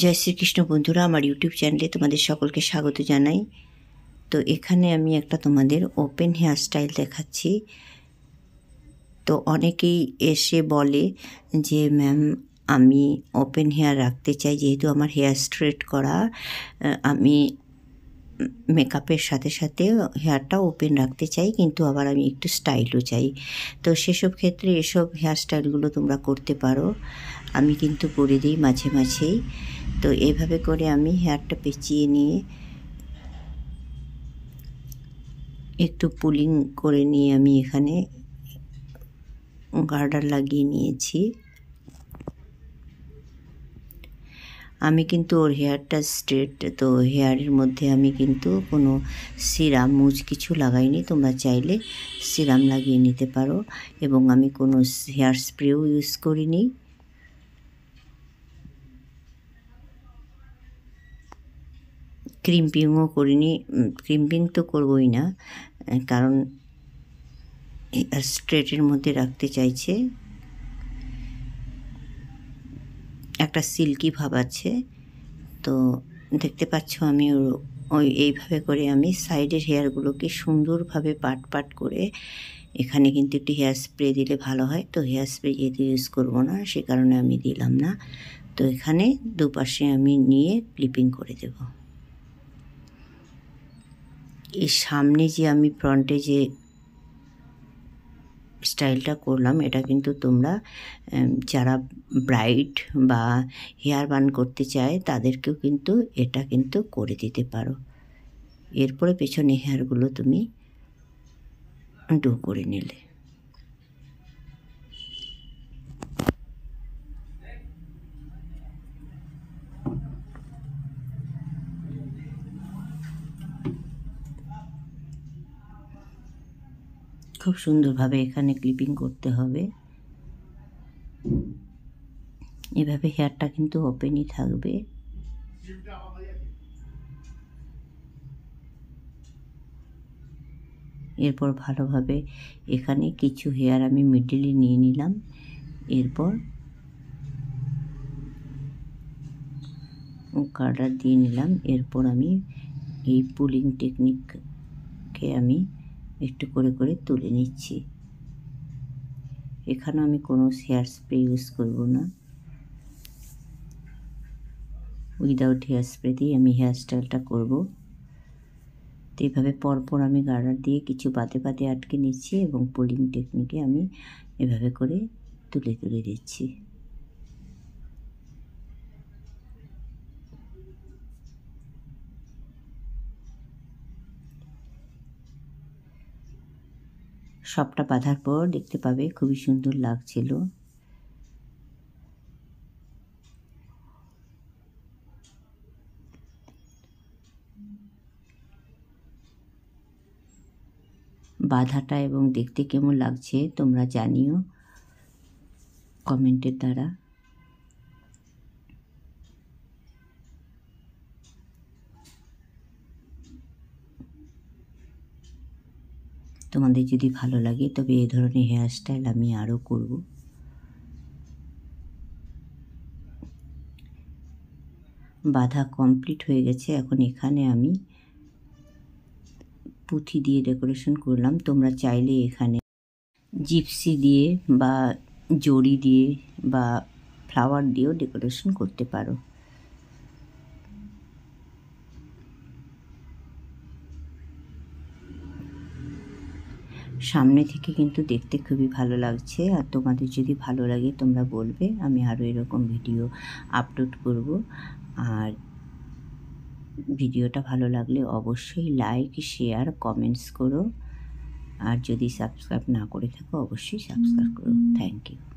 জয় শ্রীকৃষ্ণ বন্ধুরা, আমার ইউটিউব চ্যানেলে তোমাদের সকলকে স্বাগত জানাই। তো এখানে আমি একটা তোমাদের ওপেন হেয়ার স্টাইল দেখাচ্ছি। তো অনেকেই এসে বলে যে ম্যাম আমি ওপেন হেয়ার রাখতে চাই, যেহেতু আমার হেয়ার স্ট্রেট করা, আমি মেকআপের সাথে সাথে হেয়ারটা ওপেন রাখতে চাই, কিন্তু আবার আমি একটু স্টাইলও চাই। তো সেসব ক্ষেত্রে এসব হেয়ার স্টাইলগুলো তোমরা করতে পারো। আমি কিন্তু করে দিই মাঝে মাঝেই। তো এইভাবে করে আমি হেয়ারটা পেঁচিয়ে নিয়ে একটু পুলিং করে নিয়ে আমি এখানে গার্ডার লাগিয়ে নিয়েছি। আমি কিন্তু ওর হেয়ারটা স্ট্রেট, তো হেয়ারের মধ্যে আমি কিন্তু কোনো সিরাম মুজ কিছু লাগাইনি। তোমরা চাইলে সিরাম লাগিয়ে নিতে পারো, এবং আমি কোনো হেয়ার স্প্রেও ইউজ করিনি। ক্রিম্পিংও করিনি। ক্রিম্পিং তো করবই না, কারণ স্ট্রেটের মধ্যে রাখতে চাইছে, একটা সিল্কি ভাব আছে। তো দেখতে পাচ্ছ আমি এইভাবে করে আমি সাইডের হেয়ারগুলোকে সুন্দরভাবে পাট পাট করে, এখানে কিন্তু একটি হেয়ার স্প্রে দিলে ভালো হয়। তো হেয়ার স্প্রে যেহেতু ইউজ করবো না, সে কারণে আমি দিলাম না। তো এখানে দুপাশে আমি নিয়ে ক্লিপিং করে দেব। এই সামনে যে আমি ফ্রন্টে যে স্টাইলটা করলাম, এটা কিন্তু তোমরা যারা ব্রাইড বা হেয়ার বান করতে চায় তাদেরকেও কিন্তু এটা কিন্তু করে দিতে পারো। এরপরে পেছনে হেয়ারগুলো তুমি ডো করে নিলে। খুব সুন্দরভাবে এখানে ক্লিপিং করতে হবে। এভাবে হেয়ারটা কিন্তু ওপেনই থাকবে। এরপর ভালোভাবে এখানে কিছু হেয়ার আমি মিডলে নিয়ে নিলাম। এরপর কার্ডার দিয়ে নিলাম। এরপর আমি এই পুলিং টেকনিককে আমি একটু করে করে তুলে নিচ্ছি। এখানে আমি কোনো হেয়ার স্প্রে ইউজ করব না, উইদাউট হেয়ার স্প্রে দিয়ে আমি হেয়ার স্টাইলটা করব। তো এইভাবে পরপর আমি গার্ডার দিয়ে কিছু পাতে পাতে আটকে নিচ্ছি, এবং পুলিং টেকনিকে আমি এভাবে করে তুলে তুলে দিচ্ছি। সবটা বাঁধার পর দেখতে পাবে খুবই সুন্দর লাগছিল। বাঁধাটা এবং দেখতে কেমন লাগছে তোমরা জানিও কমেন্টের দ্বারা। তোমাদের যদি ভালো লাগে তবে এই ধরনের হেয়ার স্টাইল আমি আরও করব। বাঁধা কমপ্লিট হয়ে গেছে। এখন এখানে আমি পুঁথি দিয়ে ডেকোরেশন করলাম। তোমরা চাইলে এখানে জিপসি দিয়ে বা জড়ি দিয়ে বা ফ্লাওয়ার দিয়েও ডেকোরেশন করতে পারো। সামনে থেকে কিন্তু দেখতে খুবই ভালো লাগছে। আর তোমাদের যদি ভালো লাগে তোমরা বলবে, আমি আরও এরকম ভিডিও আপলোড করব। আর ভিডিওটা ভালো লাগলে অবশ্যই লাইক, শেয়ার, কমেন্টস করো। আর যদি সাবস্ক্রাইব না করে থাকো অবশ্যই সাবস্ক্রাইব করো। Thank you.